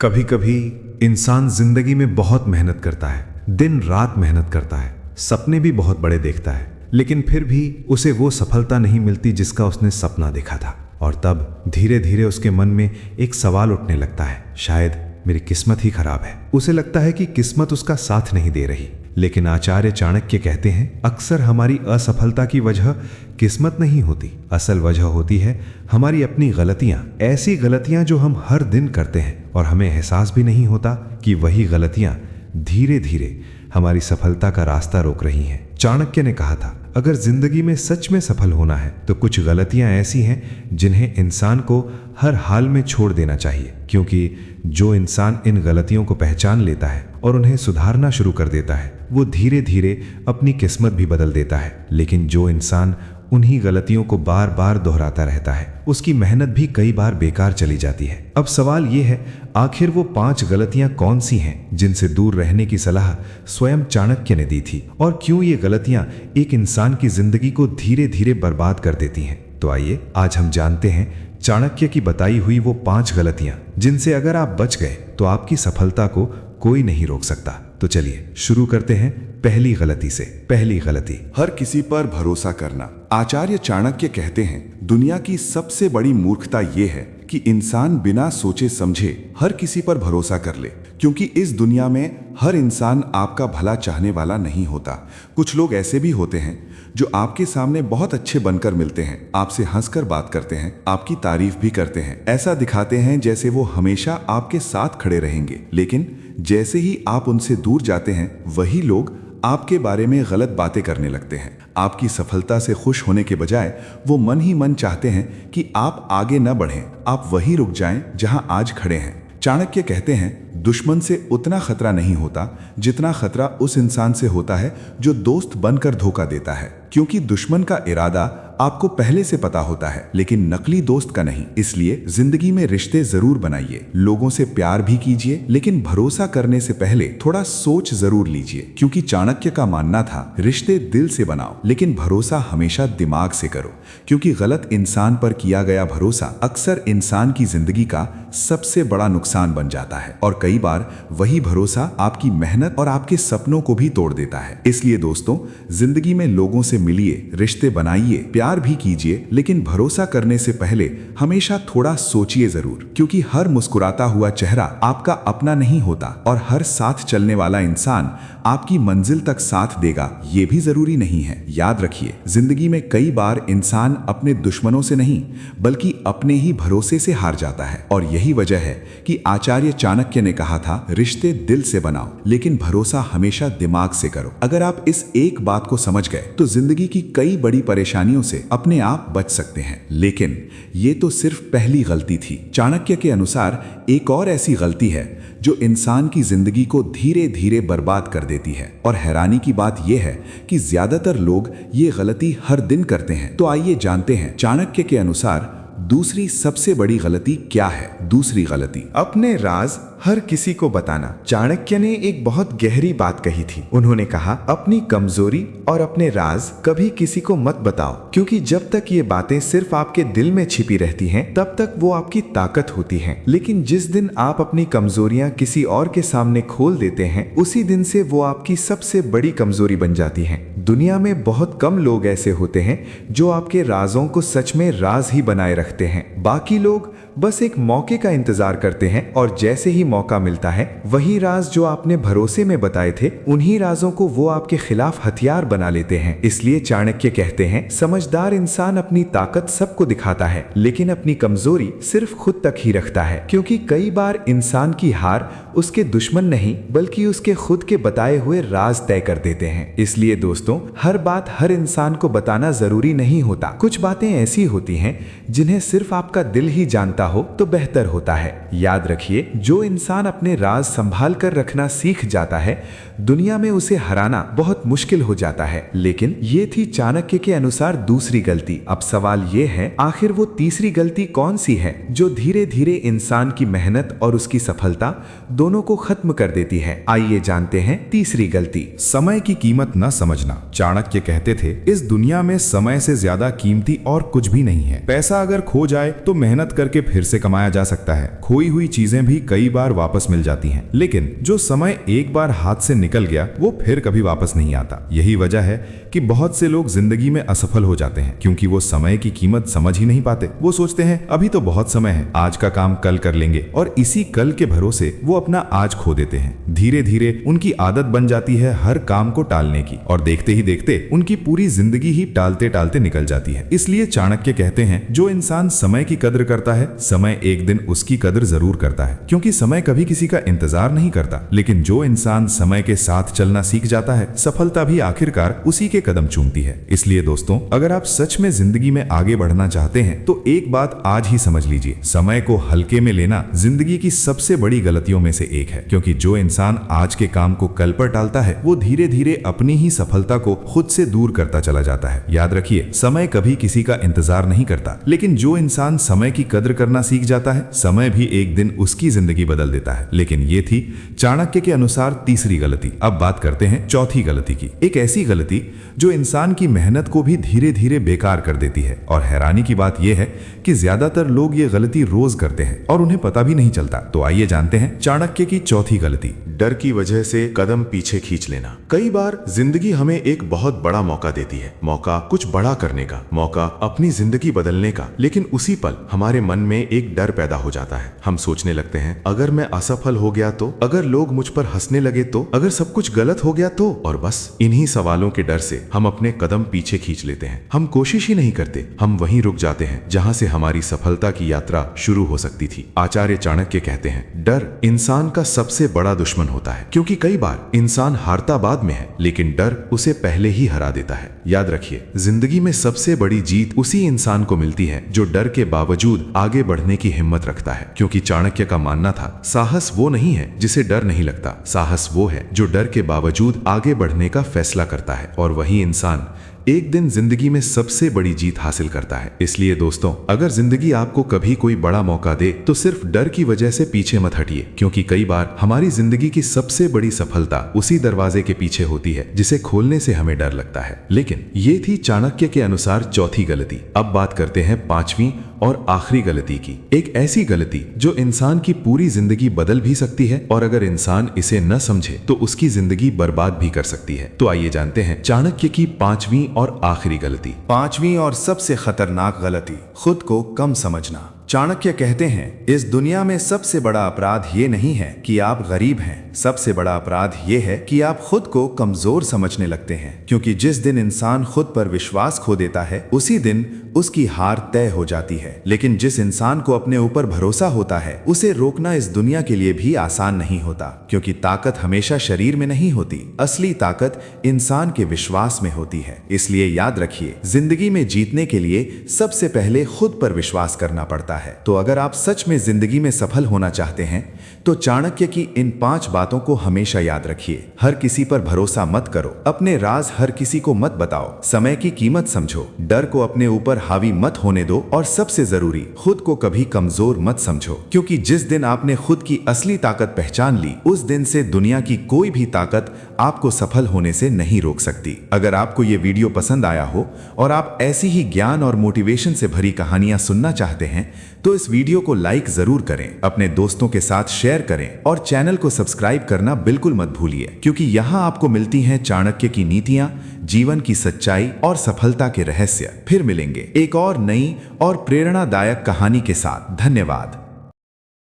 कभी कभी इंसान जिंदगी में बहुत मेहनत करता है, दिन रात मेहनत करता है, सपने भी बहुत बड़े देखता है, लेकिन फिर भी उसे वो सफलता नहीं मिलती जिसका उसने सपना देखा था। और तब धीरे धीरे उसके मन में एक सवाल उठने लगता है, शायद मेरी किस्मत ही खराब है। उसे लगता है कि किस्मत उसका साथ नहीं दे रही। लेकिन आचार्य चाणक्य कहते हैं, अक्सर हमारी असफलता की वजह किस्मत नहीं होती, असल वजह होती है हमारी अपनी गलतियां। ऐसी गलतियां जो हम हर दिन करते हैं और हमें एहसास भी नहीं होता कि वही गलतियां धीरे धीरे हमारी सफलता का रास्ता रोक रही हैं। चाणक्य ने कहा था, अगर जिंदगी में सच में सफल होना है तो कुछ गलतियां ऐसी हैं जिन्हें इंसान को हर हाल में छोड़ देना चाहिए, क्योंकि जो इंसान इन गलतियों को पहचान लेता है और उन्हें सुधारना शुरू कर देता है, वो धीरे धीरे अपनी किस्मत भी बदल देता है। लेकिन जो इंसान उन्हीं गलतियों को बार बार दोहराता रहता है, उसकी मेहनत भी कई बार बेकार चली जाती है। अब सवाल ये है, आखिर वो 5 गलतियां कौन सी हैं जिनसे दूर रहने की सलाह स्वयं चाणक्य ने दी थी, और क्यों ये गलतियां एक इंसान की जिंदगी को धीरे धीरे बर्बाद कर देती हैं? तो आइए आज हम जानते हैं चाणक्य की बताई हुई वो 5 गलतियां जिनसे अगर आप बच गए तो आपकी सफलता को कोई नहीं रोक सकता। तो चलिए शुरू करते हैं पहली गलती से। पहली गलती, हर किसी पर भरोसा करना। आचार्य चाणक्य कहते हैं, दुनिया की सबसे बड़ी मूर्खता ये है कि इंसान बिना सोचे समझे हर किसी पर भरोसा कर ले, क्योंकि इस दुनिया में हर इंसान आपका भला चाहने वाला नहीं होता। कुछ लोग ऐसे भी होते हैं जो आपके सामने बहुत अच्छे बनकर मिलते हैं, आपसे हंसकर बात करते हैं, आपकी तारीफ भी करते हैं, ऐसा दिखाते हैं जैसे वो हमेशा आपके साथ खड़े रहेंगे। लेकिन जैसे ही आप उनसे दूर जाते हैं, वही लोग आपके बारे में गलत बातें करने लगते हैं। आपकी सफलता से खुश होने के बजाय वो मन ही मन चाहते हैं कि आप आगे न बढ़ें, आप वहीं रुक जाएं जहां आज खड़े हैं। चाणक्य कहते हैं, दुश्मन से उतना खतरा नहीं होता जितना खतरा उस इंसान से होता है जो दोस्त बनकर धोखा देता है, क्योंकि दुश्मन का इरादा आपको पहले से पता होता है, लेकिन नकली दोस्त का नहीं। इसलिए जिंदगी में रिश्ते जरूर बनाइए, लोगों से प्यार भी कीजिए, लेकिन भरोसा करने से पहले थोड़ा सोच जरूर लीजिए, क्योंकि चाणक्य का मानना था, रिश्ते दिल से बनाओ लेकिन भरोसा हमेशा दिमाग से करो, क्योंकि गलत इंसान पर किया गया भरोसा अक्सर इंसान की जिंदगी का सबसे बड़ा नुकसान बन जाता है, और कई बार वही भरोसा आपकी मेहनत और आपके सपनों को भी तोड़ देता है। इसलिए दोस्तों, जिंदगी में लोगों से मिलिए, रिश्ते बनाइए, प्यार भी कीजिए, लेकिन भरोसा करने से पहले हमेशा थोड़ा सोचिए जरूर, क्योंकि हर मुस्कुराता हुआ चेहरा आपका अपना नहीं होता, और हर साथ चलने वाला इंसान आपकी मंजिल तक साथ देगा ये भी जरूरी नहीं है। याद रखिए, जिंदगी में कई बार इंसान अपने दुश्मनों से नहीं बल्कि अपने ही भरोसे से हार जाता है, और यही वजह है कि आचार्य चाणक्य ने कहा था, रिश्ते दिल से बनाओ लेकिन भरोसा हमेशा दिमाग से करो। अगर आप इस एक बात को समझ गए तो जिंदगी की कई बड़ी परेशानियों से अपने आप बच सकते हैं। लेकिन ये तो सिर्फ पहली गलती थी। चाणक्य के अनुसार एक और ऐसी गलती है जो इंसान की जिंदगी को धीरे धीरे बर्बाद कर देती है, और हैरानी की बात यह है कि ज्यादातर लोग ये गलती हर दिन करते हैं। तो आइए जानते हैं चाणक्य के अनुसार दूसरी सबसे बड़ी गलती क्या है। दूसरी गलती, अपने राज हर किसी को बताना। चाणक्य ने एक बहुत गहरी बात कही थी। उन्होंने कहा, अपनी कमजोरी और अपने राज कभी किसी को मत बताओ, क्योंकि जब तक ये बातें सिर्फ आपके दिल में छिपी रहती हैं, तब तक वो आपकी ताकत होती हैं। लेकिन जिस दिन आप अपनी कमजोरियां किसी और के सामने खोल देते हैं, उसी दिन से वो आपकी सबसे बड़ी कमजोरी बन जाती हैं। दुनिया में बहुत कम लोग ऐसे होते हैं जो आपके राजों को सच में राज ही बनाए रखते हैं। बाकी लोग बस एक मौके का इंतजार करते हैं, और जैसे ही मौका मिलता है, वही राज जो आपने भरोसे में बताए थे, उन्हीं राजों को वो आपके खिलाफ हथियार बना लेते हैं। इसलिए चाणक्य कहते हैं, समझदार इंसान अपनी ताकत सबको दिखाता है, लेकिन अपनी कमजोरी सिर्फ खुद तक ही रखता है, क्योंकि कई बार इंसान की हार उसके दुश्मन नहीं बल्कि उसके खुद के बताए हुए राज तय कर देते हैं। इसलिए दोस्तों, हर बात हर इंसान को बताना जरूरी नहीं होता। कुछ बातें ऐसी होती हैं जिन्हें सिर्फ आपका दिल ही जानता हो तो बेहतर होता है। याद रखिए, जो इंसान अपने राज संभाल कर रखना सीख जाता है, दुनिया में उसे हराना बहुत मुश्किल हो जाता है। लेकिन ये थी चाणक्य के अनुसार दूसरी गलती। अब सवाल ये है, आखिर वो तीसरी गलती कौन सी है जो धीरे धीरे इंसान की मेहनत और उसकी सफलता दोनों को खत्म कर देती है? आइए जानते हैं तीसरी गलती। समय की कीमत न समझना। चाणक्य कहते थे, इस दुनिया में समय से ज्यादा कीमती और कुछ भी नहीं है। पैसा अगर खो जाए तो मेहनत करके फिर से कमाया जा सकता है। खोई हुई चीजें भी कई बार वापस मिल जाती हैं, लेकिन जो समय एक बार हाथ से निकल गया वो फिर कभी वापस नहीं आता। यही वजह है कि बहुत से लोग जिंदगी में असफल हो जाते हैं, क्योंकि वो समय की कीमत समझ ही नहीं पाते। वो सोचते हैं अभी तो बहुत समय है, आज का काम कल कर लेंगे, और इसी कल के भरोसे वो अपना आज खो देते हैं। धीरे धीरे उनकी आदत बन जाती है हर काम को टालने की, और देखते ही देखते उनकी पूरी जिंदगी ही टालते टालते निकल जाती है। इसलिए चाणक्य कहते हैं, जो इंसान समय की कद्र करता है, समय एक दिन उसकी कद्र जरूर करता है, क्योंकि समय कभी किसी का इंतजार नहीं करता। लेकिन जो इंसान समय के साथ चलना सीख जाता है, सफलता भी आखिरकार उसी के कदम चूमती है। इसलिए दोस्तों, अगर आप सच में जिंदगी में आगे बढ़ना चाहते हैं तो एक बात आज ही समझ लीजिए, समय को हल्के में लेना जिंदगी की सबसे बड़ी गलतियों में से एक है। क्योंकि जो इंसान आज के काम को कल पर टालता है, वो धीरे धीरे अपनी ही सफलता को खुद से दूर करता चला जाता है। याद रखिए, समय कभी किसी का इंतजार नहीं करता, लेकिन जो इंसान समय की कद्र करना सीख जाता है, समय भी एक दिन उसकी जिंदगी बदल देता है। लेकिन ये थी चाणक्य के अनुसार तीसरी गलती। अब बात करते हैं चौथी गलती की। एक ऐसी गलती जो इंसान की मेहनत को भी धीरे धीरे बेकार कर देती है। और हैरानी की बात यह है कि ज्यादातर लोग ये गलती रोज करते हैं और उन्हें पता भी नहीं चलता। तो आइए जानते हैं चाणक्य की चौथी गलती। डर की वजह से कदम पीछे खींच लेना। कई बार जिंदगी हमें एक बहुत बड़ा मौका देती है, मौका कुछ बड़ा करने का, मौका अपनी जिंदगी बदलने का। लेकिन उसी पल हमारे मन में एक डर पैदा हो जाता है। हम सोचने लगते हैं, अगर मैं असफल हो गया तो, अगर लोग मुझ पर हंसने लगे तो, अगर सब कुछ गलत हो गया तो। और बस इन्हीं सवालों के डर से हम अपने कदम पीछे खींच लेते हैं। हम कोशिश ही नहीं करते, हम वहीं रुक जाते हैं जहां से हमारी सफलता की यात्रा शुरू हो सकती थी। आचार्य चाणक्य कहते हैं, डर इंसान का सबसे बड़ा दुश्मन होता है, क्योंकि कई बार इंसान हारता बाद में है, लेकिन डर उसे पहले ही हरा देता है। याद रखिए, जिंदगी में सबसे बड़ी जीत उसी इंसान को मिलती है जो डर के बावजूद आगे बढ़ने की हिम्मत रखता है। क्योंकि चाणक्य का मानना था, साहस वो नहीं है जिसे डर नहीं लगता, साहस वो है जो डर के बावजूद आगे बढ़ने का फैसला करता है। और वही इंसान एक दिन जिंदगी में सबसे बड़ी जीत हासिल करता है। इसलिए दोस्तों, अगर जिंदगी आपको कभी कोई बड़ा मौका दे तो सिर्फ डर की वजह से पीछे मत हटिए, क्योंकि कई बार हमारी जिंदगी की सबसे बड़ी सफलता उसी दरवाजे के पीछे होती है जिसे खोलने से हमें डर लगता है। लेकिन ये थी चाणक्य के अनुसार चौथी गलती। अब बात करते हैं पांचवी और आखिरी गलती की। एक ऐसी गलती जो इंसान की पूरी जिंदगी बदल भी सकती है, और अगर इंसान इसे न समझे तो उसकी जिंदगी बर्बाद भी कर सकती है। तो आइए जानते हैं चाणक्य की पांचवी और आखिरी गलती। पांचवी और सबसे खतरनाक गलती, खुद को कम समझना। चाणक्य कहते हैं, इस दुनिया में सबसे बड़ा अपराध ये नहीं है कि आप गरीब हैं, सबसे बड़ा अपराध ये है कि आप खुद को कमजोर समझने लगते हैं। क्योंकि जिस दिन इंसान खुद पर विश्वास खो देता है, उसी दिन उसकी हार तय हो जाती है। लेकिन जिस इंसान को अपने ऊपर भरोसा होता है, उसे रोकना इस दुनिया के लिए भी आसान नहीं होता। क्योंकि ताकत हमेशा शरीर में नहीं होती, असली ताकत इंसान के विश्वास में होती है। इसलिए याद रखिए, जिंदगी में जीतने के लिए सबसे पहले खुद पर विश्वास करना पड़ता है। तो अगर आप सच में जिंदगी में सफल होना चाहते हैं तो चाणक्य की इन 5 बातों को हमेशा याद रखिए। हर किसी पर भरोसा मत करो, अपने राज हर किसी को मत बताओ, समय की कीमत समझो, डर को अपने ऊपर हावी मत होने दो, और सबसे जरूरी, खुद को कभी कमजोर मत समझो। क्योंकि जिस दिन आपने खुद की असली ताकत पहचान ली, उस दिन से दुनिया की कोई भी ताकत आपको सफल होने से नहीं रोक सकती। अगर आपको ये वीडियो पसंद आया हो और आप ऐसी ही ज्ञान और मोटिवेशन से भरी कहानियां सुनना चाहते हैं तो इस वीडियो को लाइक जरूर करें, अपने दोस्तों के साथ शेयर करें और चैनल को सब्सक्राइब करना बिल्कुल मत भूलिए, क्योंकि यहाँ आपको मिलती हैं चाणक्य की नीतियां, जीवन की सच्चाई और सफलता के रहस्य। फिर मिलेंगे एक और नई और प्रेरणादायक कहानी के साथ। धन्यवाद।